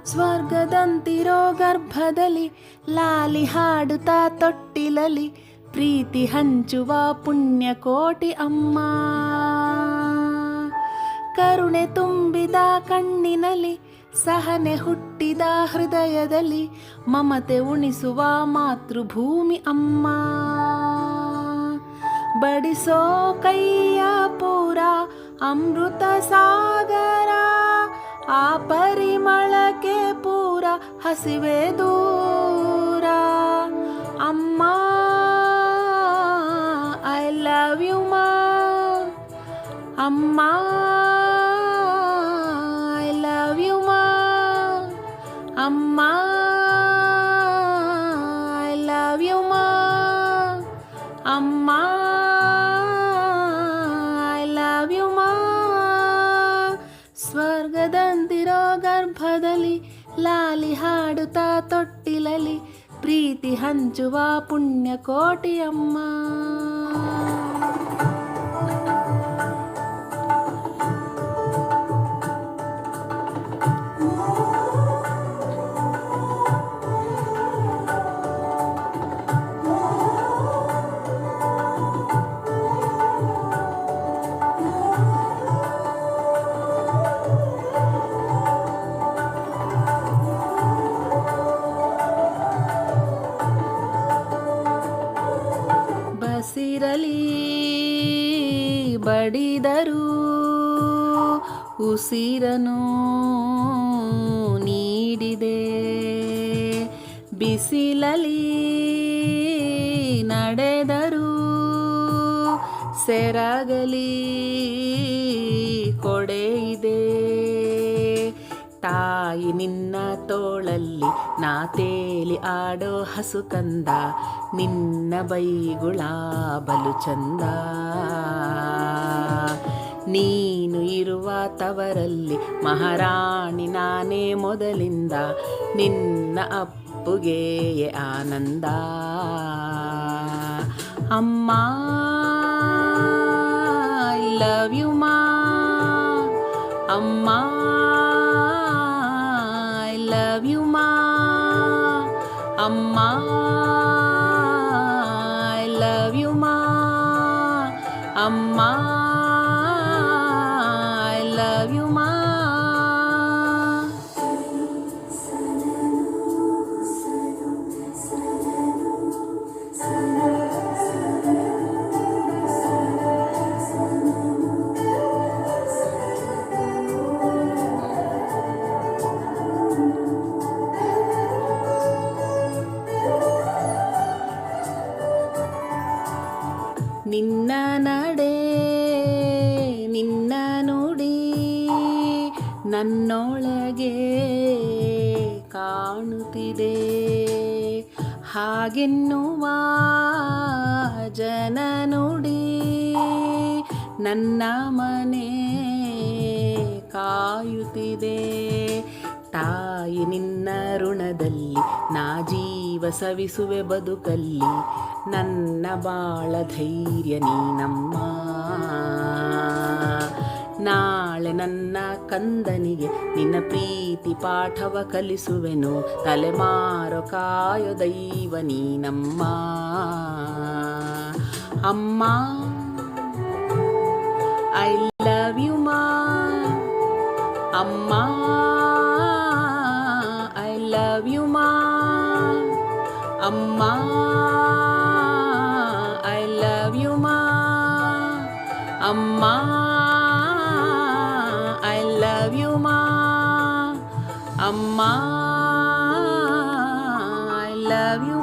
ಸ್ವರ್ಗದಂತಿರೋ ಗರ್ಭದಲ್ಲಿ ಲಾಲಿ ಹಾಡುತ್ತಾ ತೊಟ್ಟಿಲಲಿ ಪ್ರೀತಿ ಹಂಚುವ ಪುಣ್ಯಕೋಟಿ ಅಮ್ಮ. ಕರುಣೆ ತುಂಬಿದ ಕಣ್ಣಿನಲ್ಲಿ ಸಹನೆ ಹುಟ್ಟಿದ ಹೃದಯದಲ್ಲಿ ಮಮತೆ ಉಣಿಸುವ ಮಾತೃಭೂಮಿ ಅಮ್ಮ. ಬಡಿಸೋ ಕೈಯ ಪೂರ ಅಮೃತ ಸಾಗರ, ಆ ಪರಿಮಳಕ್ಕೆ ಪೂರ ಹಸಿವೆ ದೂರ. ಅಮ್ಮ ಐ ಲವ್ ಯು ಮಾ, ಅಮ್ಮ ಐ ಲವ್ ಯು ಮಾ, ಅಮ್ಮ ಐ ಲವ್ ಯು ಮಾ, ಅಮ್ಮ ಐ ಲವ್ ಯು ಮಾ. ಸ್ವರ್ಗದಂತಿರೋ ಗರ್ಭದಲ್ಲಿ ಲಾಲಿ ಹಾಡುತ್ತಾ ತೊಟ್ಟಿಲಲಿ ಪ್ರೀತಿ ಹಂಚುವ ಪುಣ್ಯಕೋಟಿ ಅಮ್ಮ. ಬಸಿರಲಿ ಬಡಿದರು ಉಸಿರನು ನೀಡಿದೆ, ಬಿಸಿಲಲಿ ನಡೆದರು ಸೆರಗಲಿ ಕೊಡೆಯಿದೆ. ತಾಯಿ ನಿನ್ನ ತೋಳಲ್ಲಿ ನಾ ತೇಲಿ ಆಡೋ ಹಸು ಕಂದ, ನಿನ್ನ ಬೈಗುಳ ಬಲು ಚಂದ. ನೀನು ಇರುವ ತವರಲ್ಲಿ ಮಹಾರಾಣಿ ನಾನೇ ಮೊದಲಿಂದ, ನಿನ್ನ ಅಪ್ಪುಗೆ ಆನಂದ. ಅಮ್ಮ ಐ ಲವ್ ಯು ಮಾ, ಅಮ್ಮ ಐ ಲವ್ ಯು ಮಾ, ಅಮ್ಮ ಐ ಲವ್ ಯು ಮಾ, ಅಮ್ಮ ಐ ಲವ್ ಯು ಮಾ. ನಿನ್ನ ನಡೆ ನಿನ್ನ ನುಡಿ ನನ್ನೊಳಗೆ ಕಾಣುತ್ತಿದೆ, ಹಾಗೆನ್ನುವ ಜನ ನುಡಿ ನನ್ನ ಮನೆ ಕಾಯುತ್ತಿದೆ. ತಾಯಿ ನಿನ್ನ ಋಣದಲ್ಲಿ ನಾ ಜೀವ ಸವಿಸುವೆ ಬದುಕಲ್ಲಿ, ನನ್ನ ಬಾಳ ಧೈರ್ಯ ನೀನಮ್ಮ. ನಾಳೆ ನನ್ನ ಕಂದನಿಗೆ ನಿನ್ನ ಪ್ರೀತಿ ಪಾಠವ ಕಲಿಸುವೆನು, ತಲೆಮಾರು ಕಾಯೋ ದೈವ ನೀನಮ್ಮ. ಅಮ್ಮ ಐ ಲವ್ ಯು ಮಾ, ಅಮ್ಮ ಐ ಲವ್ ಯು ಮಾ, ಅಮ್ಮ ಐ ಲವ್ ಯು ಮಾ, ಅಮ್ಮ ಐ ಲವ್ ಯು ಮಾ, ಅಮ್ಮ ಐ ಲವ್ ಯು.